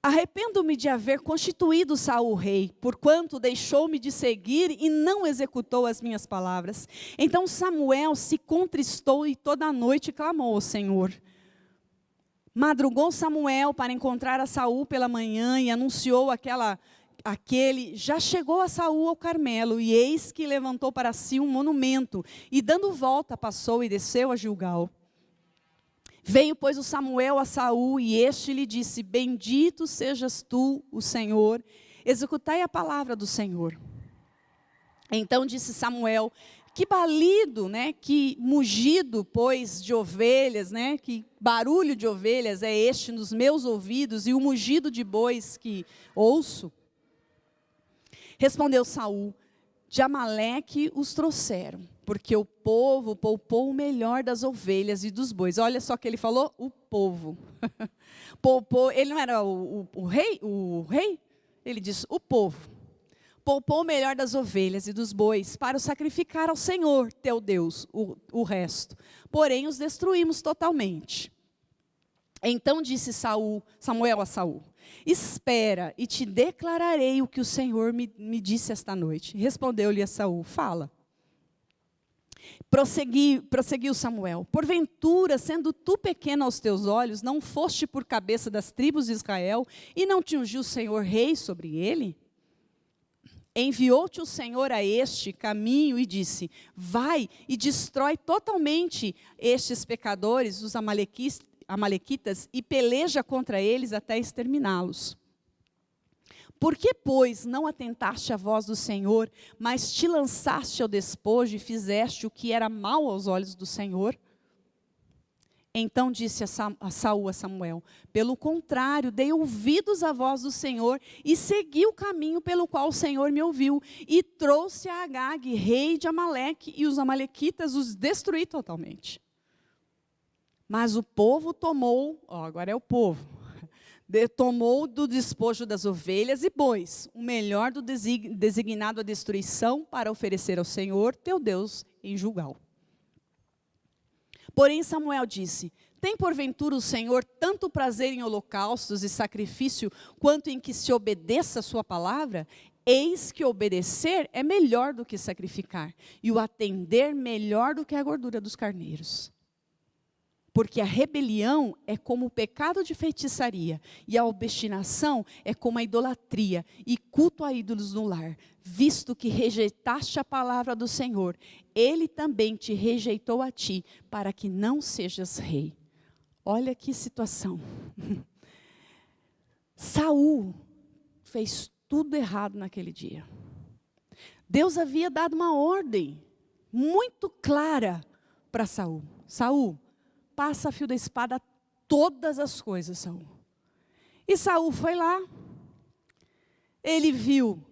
arrependo-me de haver constituído Saul rei, porquanto deixou-me de seguir e não executou as minhas palavras. Então Samuel se contristou e toda a noite clamou ao Senhor. Madrugou Samuel para encontrar a Saul pela manhã e anunciou já chegou a Saul ao Carmelo, e eis que levantou para si um monumento, e dando volta passou e desceu a Gilgal. Veio, pois, o Samuel a Saul, e este lhe disse: bendito sejas tu, o Senhor, executai a palavra do Senhor. Então disse Samuel: que balido, que mugido, pois, de ovelhas, que barulho de ovelhas é este nos meus ouvidos, e o mugido de bois que ouço? Respondeu Saul: de Amaleque os trouxeram, porque o povo poupou o melhor das ovelhas e dos bois. Olha só que ele falou, o povo. Poupou, ele não era o rei? Ele disse, o povo. Poupou o melhor das ovelhas e dos bois para o sacrificar ao Senhor, teu Deus, o resto. Porém, os destruímos totalmente. Então disse Samuel a Saul: espera, e te declararei o que o Senhor me disse esta noite. Respondeu-lhe a Saul: fala. Prosseguiu Samuel: porventura, sendo tu pequeno aos teus olhos, não foste por cabeça das tribos de Israel, e não te ungiu o Senhor rei sobre ele? Enviou-te o Senhor a este caminho e disse: vai e destrói totalmente estes pecadores, os amalequitas, e peleja contra eles até exterminá-los. Por que, pois, não atentaste à voz do Senhor, mas te lançaste ao despojo e fizeste o que era mal aos olhos do Senhor? Então disse a Saul a Samuel: pelo contrário, dei ouvidos à voz do Senhor e segui o caminho pelo qual o Senhor me ouviu, e trouxe a Agag, rei de Amaleque, e os amalequitas os destruí totalmente. Mas o povo tomou, agora é o povo, tomou do despojo das ovelhas e bois, o melhor do designado à destruição, para oferecer ao Senhor, teu Deus, em Gilgal. Porém Samuel disse: tem porventura o Senhor tanto prazer em holocaustos e sacrifício, quanto em que se obedeça a sua palavra? Eis que obedecer é melhor do que sacrificar, e o atender melhor do que a gordura dos carneiros. Porque a rebelião é como o pecado de feitiçaria, e a obstinação é como a idolatria, e culto a ídolos no lar. Visto que rejeitaste a palavra do Senhor, Ele também te rejeitou a ti, para que não sejas rei. Olha que situação. Saul fez tudo errado naquele dia. Deus havia dado uma ordem muito clara para Saul. Saul, passa a fio da espada todas as coisas, Saul. E Saul foi lá. Ele viu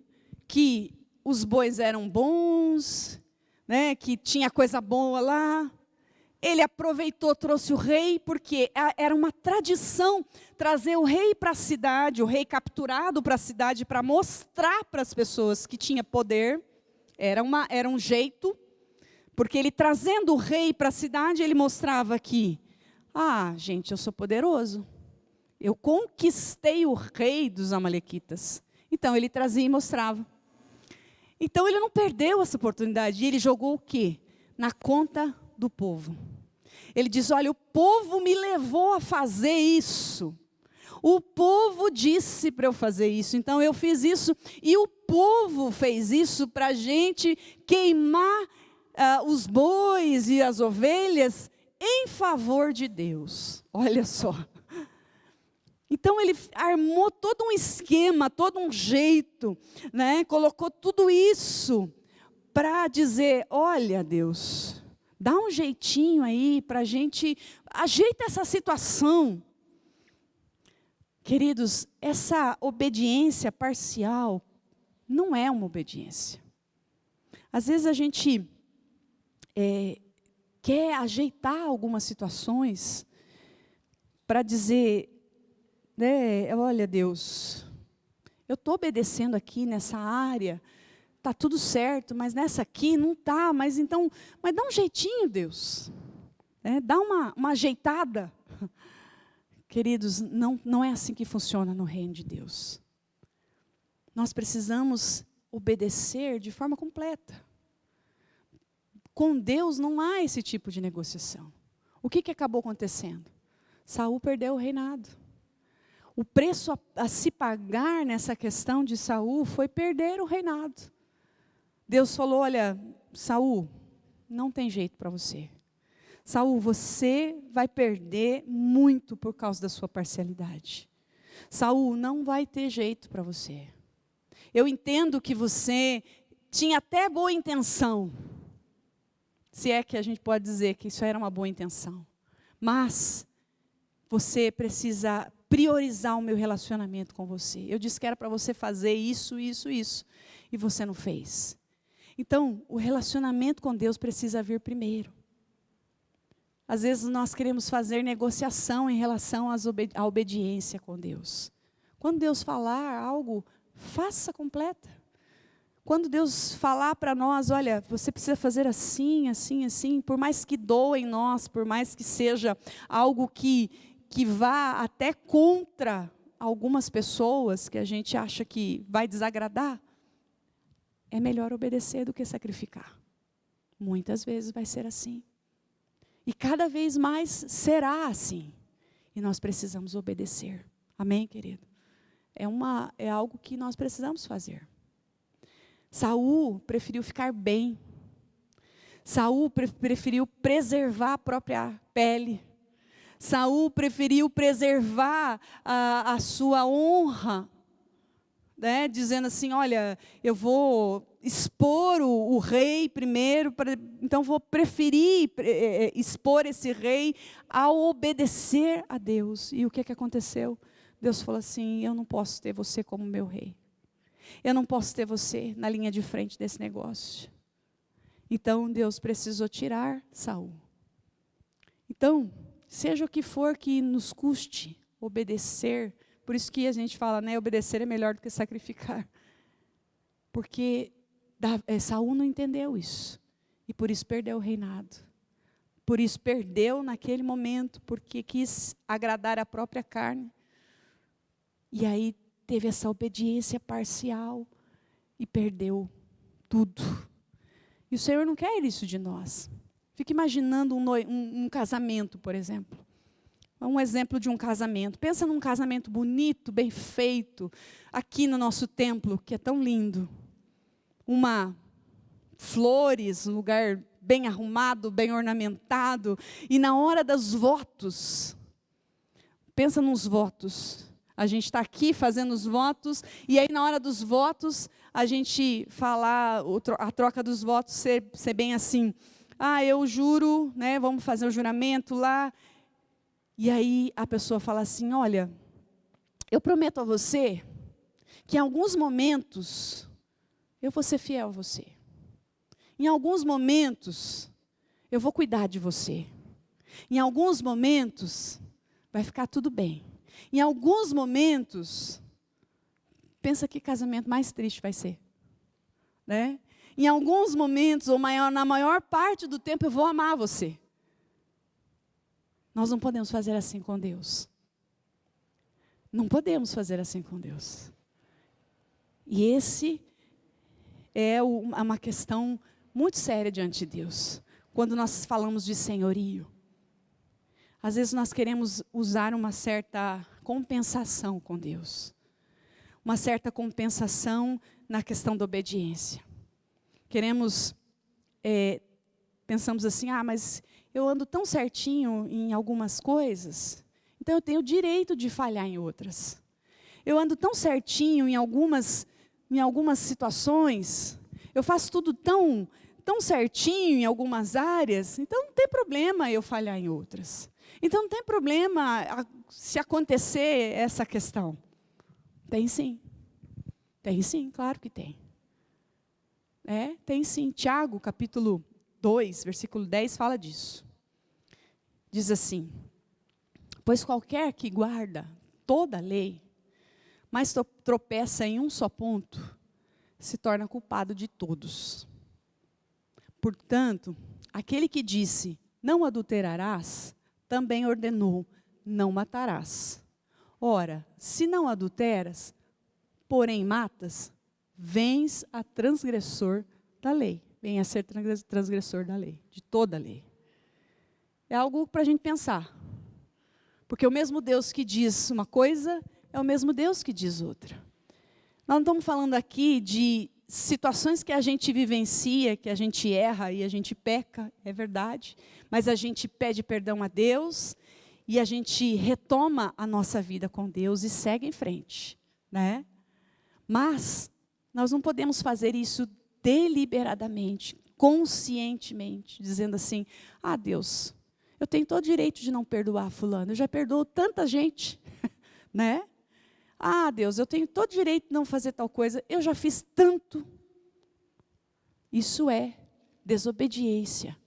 que os bois eram bons, né, que tinha coisa boa lá. Ele aproveitou, trouxe o rei, porque era uma tradição trazer o rei para a cidade, o rei capturado para a cidade, para mostrar para as pessoas que tinha poder. Era um jeito, porque ele trazendo o rei para a cidade, ele mostrava que, gente, eu sou poderoso. Eu conquistei o rei dos amalequitas. Então ele trazia e mostrava. Então ele não perdeu essa oportunidade. E ele jogou o quê? Na conta do povo. Ele diz: olha, o povo me levou a fazer isso. O povo disse para eu fazer isso. Então eu fiz isso. E o povo fez isso para a gente queimar os bois e as ovelhas em favor de Deus. Olha só. Então ele armou todo um esquema, todo um jeito, né? Colocou tudo isso para dizer: olha, Deus, dá um jeitinho aí para a gente, ajeita essa situação. Queridos, essa obediência parcial não é uma obediência. Às vezes a gente quer ajeitar algumas situações para dizer, né, olha, Deus, eu estou obedecendo aqui nessa área, está tudo certo, mas nessa aqui não está, mas dá um jeitinho, Deus, dá uma ajeitada. Queridos, não é assim que funciona no reino de Deus. Nós precisamos obedecer de forma completa. Com Deus não há esse tipo de negociação. O que acabou acontecendo? Saul perdeu o reinado. O preço a se pagar nessa questão de Saul foi perder o reinado. Deus falou: olha, Saul, não tem jeito para você. Saul, você vai perder muito por causa da sua parcialidade. Saul, não vai ter jeito para você. Eu entendo que você tinha até boa intenção. Se é que a gente pode dizer que isso era uma boa intenção. Mas você precisa priorizar o meu relacionamento com você. Eu disse que era para você fazer isso, isso, isso. e você não fez. Então, o relacionamento com Deus precisa vir primeiro. Às vezes nós queremos fazer negociação em relação à obediência com Deus. Quando Deus falar algo, faça completa. Quando Deus falar para nós, olha, você precisa fazer assim, assim, assim, por mais que doa em nós, por mais que seja algo que vá até contra algumas pessoas, que a gente acha que vai desagradar, é melhor obedecer do que sacrificar. Muitas vezes vai ser assim. E cada vez mais será assim. E nós precisamos obedecer. Amém, querido? É algo que nós precisamos fazer. Saul preferiu ficar bem. Saul preferiu preservar a própria pele. Saul preferiu preservar a sua honra, né? Dizendo assim, olha, eu vou expor o rei primeiro, então vou preferir expor esse rei ao obedecer a Deus. E o que aconteceu? Deus falou assim, eu não posso ter você como meu rei. Eu não posso ter você na linha de frente desse negócio. Então Deus precisou tirar Saul. Então, seja o que for que nos custe obedecer, por isso que a gente fala, né, obedecer é melhor do que sacrificar. Porque Saul não entendeu isso. E por isso perdeu o reinado. Por isso perdeu naquele momento, porque quis agradar a própria carne. E aí teve essa obediência parcial e perdeu tudo. E o Senhor não quer isso de nós. Fica imaginando um casamento, por exemplo. Um exemplo de um casamento. Pensa num casamento bonito, bem feito, aqui no nosso templo, que é tão lindo. Flores, um lugar bem arrumado, bem ornamentado. E na hora dos votos, pensa nos votos. A gente está aqui fazendo os votos, e aí na hora dos votos, a gente falar, a troca dos votos ser bem assim. Eu juro, né, vamos fazer o juramento lá. E aí a pessoa fala assim, olha, eu prometo a você que em alguns momentos eu vou ser fiel a você. Em alguns momentos eu vou cuidar de você. Em alguns momentos vai ficar tudo bem. Em alguns momentos, pensa que casamento mais triste vai ser, né? Em alguns momentos, ou na maior parte do tempo, eu vou amar você. Nós não podemos fazer assim com Deus. Não podemos fazer assim com Deus. E esse é uma questão muito séria diante de Deus. Quando nós falamos de senhorio. Às vezes nós queremos usar uma certa compensação com Deus. Uma certa compensação na questão da obediência. Pensamos assim, mas eu ando tão certinho em algumas coisas, então eu tenho o direito de falhar em outras. Eu ando tão certinho em algumas situações, eu faço tudo tão certinho em algumas áreas, então não tem problema eu falhar em outras. Então não tem problema se acontecer essa questão. Tem sim. Tem sim, claro que tem. Tem sim. Tiago, capítulo 2, versículo 10, fala disso. Diz assim, pois qualquer que guarda toda a lei, mas tropeça em um só ponto, se torna culpado de todos. Portanto, aquele que disse, não adulterarás, também ordenou, não matarás. Ora, se não adulteras, porém matas, vens a transgressor da lei. Vem a ser transgressor da lei, de toda a lei. É algo para a gente pensar. Porque o mesmo Deus que diz uma coisa, é o mesmo Deus que diz outra. Nós não estamos falando aqui de situações que a gente vivencia, que a gente erra e a gente peca, é verdade. Mas a gente pede perdão a Deus e a gente retoma a nossa vida com Deus e segue em frente, né? Mas nós não podemos fazer isso deliberadamente, conscientemente, dizendo assim, Deus, eu tenho todo o direito de não perdoar fulano, eu já perdoo tanta gente, né? Deus, eu tenho todo o direito de não fazer tal coisa, eu já fiz tanto, Isso é desobediência.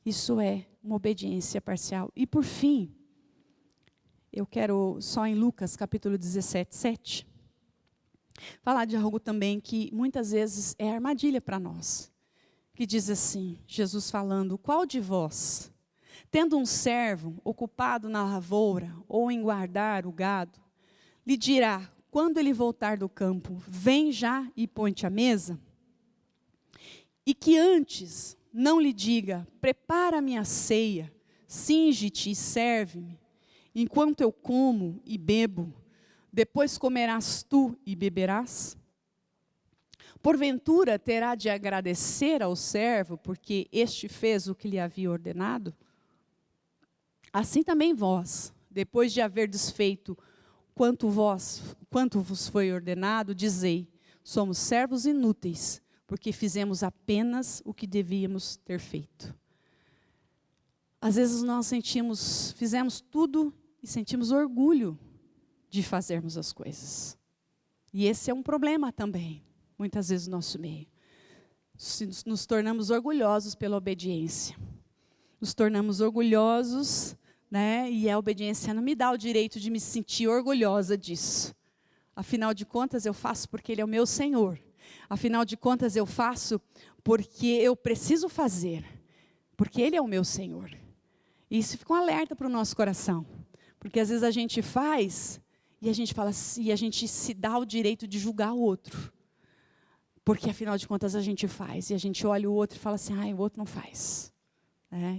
Isso é uma obediência parcial. E por fim, eu quero só em Lucas capítulo 17, 7, falar de algo também que muitas vezes é armadilha para nós. Que diz assim, Jesus falando, qual de vós, tendo um servo ocupado na lavoura ou em guardar o gado, lhe dirá, quando ele voltar do campo, vem já e põe-te à mesa? E que antes não lhe diga, prepara a minha ceia, cinge-te e serve-me, enquanto eu como e bebo, depois comerás tu e beberás? Porventura terá de agradecer ao servo, porque este fez o que lhe havia ordenado? Assim também vós, depois de haver desfeito quanto vos foi ordenado, dizei, somos servos inúteis, porque fizemos apenas o que devíamos ter feito. Às vezes nós fizemos tudo e sentimos orgulho de fazermos as coisas. E esse é um problema também, muitas vezes no nosso meio. Nos tornamos orgulhosos pela obediência. Nos tornamos orgulhosos, né? E a obediência não me dá o direito de me sentir orgulhosa disso. Afinal de contas, eu faço porque Ele é o meu Senhor. Afinal de contas, eu faço porque eu preciso fazer. Porque Ele é o meu Senhor. E isso fica um alerta para o nosso coração. Porque às vezes a gente faz e a gente fala assim, e a gente se dá o direito de julgar o outro. Porque afinal de contas a gente faz. E a gente olha o outro e fala assim, o outro não faz.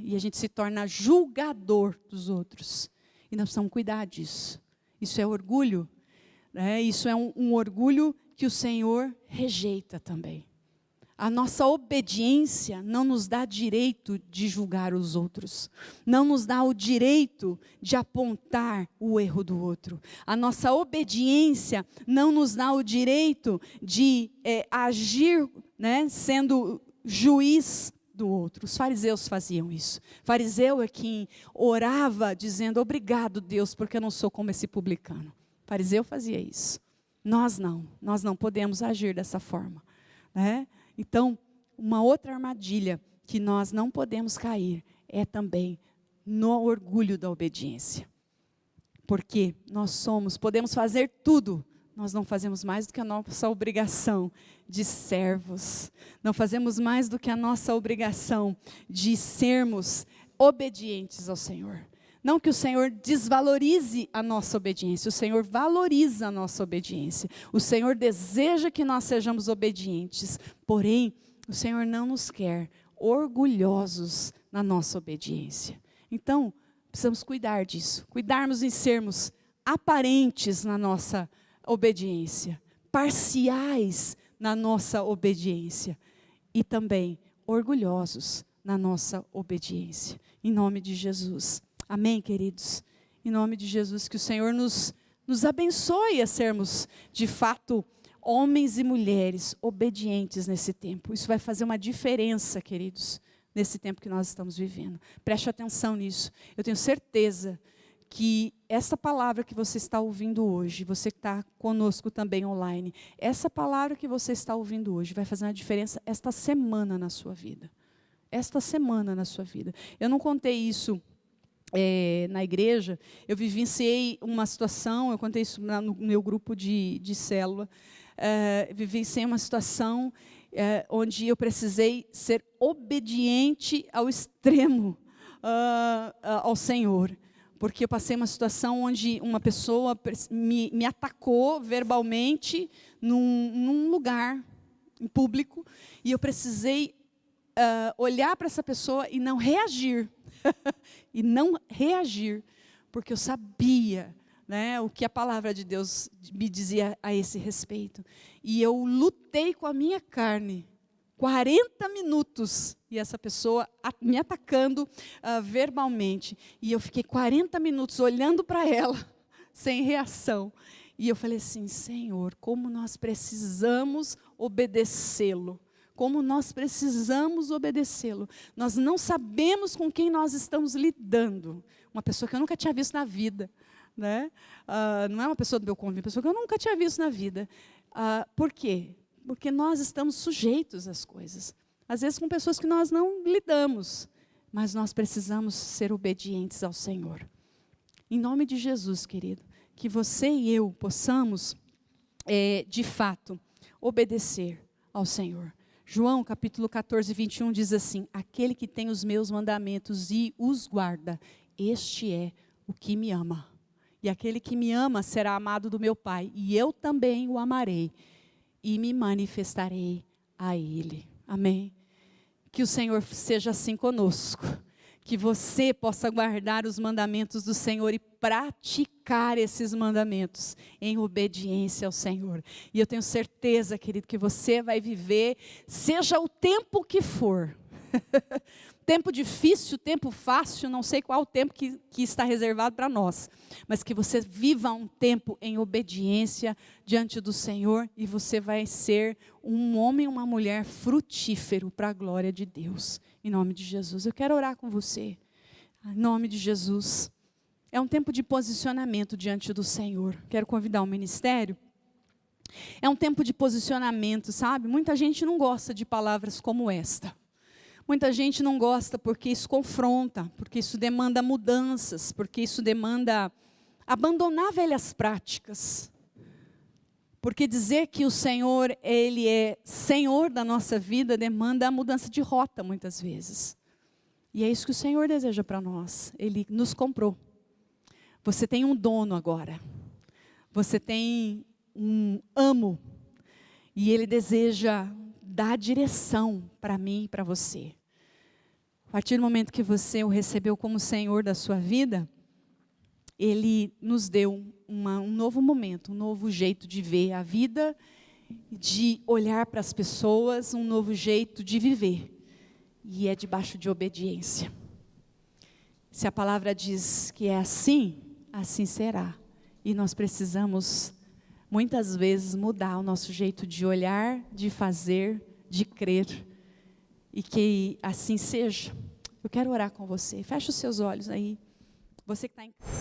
E a gente se torna julgador dos outros. E nós precisamos cuidar disso. Isso é orgulho. Isso é um orgulho que o Senhor rejeita também. A nossa obediência não nos dá direito de julgar os outros. Não nos dá o direito de apontar o erro do outro. A nossa obediência não nos dá o direito de agir, sendo juiz do outro. Os fariseus faziam isso. Fariseu é quem orava dizendo, obrigado Deus, porque eu não sou como esse publicano. Fariseu fazia isso. Nós não podemos agir dessa forma. Então, uma outra armadilha que nós não podemos cair é também no orgulho da obediência. Porque podemos fazer tudo, nós não fazemos mais do que a nossa obrigação de servos. Não fazemos mais do que a nossa obrigação de sermos obedientes ao Senhor. Não que o Senhor desvalorize a nossa obediência, o Senhor valoriza a nossa obediência. O Senhor deseja que nós sejamos obedientes, porém, o Senhor não nos quer orgulhosos na nossa obediência. Então, precisamos cuidar disso, cuidarmos em sermos aparentes na nossa obediência, parciais na nossa obediência e também orgulhosos na nossa obediência. Em nome de Jesus. Amém, queridos? Em nome de Jesus, que o Senhor nos abençoe a sermos, de fato, homens e mulheres obedientes nesse tempo. Isso vai fazer uma diferença, queridos, nesse tempo que nós estamos vivendo. Preste atenção nisso. Eu tenho certeza que essa palavra que você está ouvindo hoje, você que está conosco também online, essa palavra que você está ouvindo hoje vai fazer uma diferença esta semana na sua vida. Esta semana na sua vida. Eu não contei isso na igreja, eu vivenciei uma situação, eu contei isso no meu grupo de célula, vivenciei uma situação onde eu precisei ser obediente ao extremo ao Senhor, porque eu passei uma situação onde uma pessoa me atacou verbalmente num lugar em público, e eu precisei olhar para essa pessoa e não reagir. E não reagir, porque eu sabia, o que a palavra de Deus me dizia a esse respeito. E eu lutei com a minha carne, 40 minutos, e essa pessoa me atacando verbalmente. E eu fiquei 40 minutos olhando para ela, sem reação. E eu falei assim, Senhor, como nós precisamos obedecê-lo. Como nós precisamos obedecê-lo. Nós não sabemos com quem nós estamos lidando. Uma pessoa que eu nunca tinha visto na vida. Não é uma pessoa do meu convívio, uma pessoa que eu nunca tinha visto na vida. Por quê? Porque nós estamos sujeitos às coisas. às vezes com pessoas que nós não lidamos, mas nós precisamos ser obedientes ao Senhor. Em nome de Jesus, querido, que você e eu possamos, de fato, obedecer ao Senhor. João capítulo 14, 21 diz assim: aquele que tem os meus mandamentos e os guarda, este é o que me ama. E aquele que me ama será amado do meu Pai, e eu também o amarei e me manifestarei a Ele. Amém? Que o Senhor seja assim conosco, que você possa guardar os mandamentos do Senhor e praticar esses mandamentos em obediência ao Senhor. E eu tenho certeza, querido, que você vai viver, seja o tempo que for, tempo difícil, tempo fácil, não sei qual o tempo que está reservado para nós, mas que você viva um tempo em obediência diante do Senhor, e você vai ser um homem, uma mulher frutífero para a glória de Deus, em nome de Jesus. Eu quero orar com você, em nome de Jesus. É um tempo de posicionamento diante do Senhor. Quero convidar o ministério. É um tempo de posicionamento, sabe? Muita gente não gosta de palavras como esta. Muita gente não gosta porque isso confronta, porque isso demanda mudanças, porque isso demanda abandonar velhas práticas. Porque dizer que o Senhor, Ele é Senhor da nossa vida, demanda a mudança de rota muitas vezes. E é isso que o Senhor deseja para nós. Ele nos comprou. Você tem um dono agora. Você tem um amo. E Ele deseja dar direção para mim e para você. A partir do momento que você o recebeu como Senhor da sua vida, Ele nos deu um novo momento, um novo jeito de ver a vida, de olhar para as pessoas, um novo jeito de viver. E é debaixo de obediência. Se a palavra diz que é assim, assim será. E nós precisamos, muitas vezes, mudar o nosso jeito de olhar, de fazer, de crer. E que assim seja. Eu quero orar com você. Feche os seus olhos aí. Você que está em casa.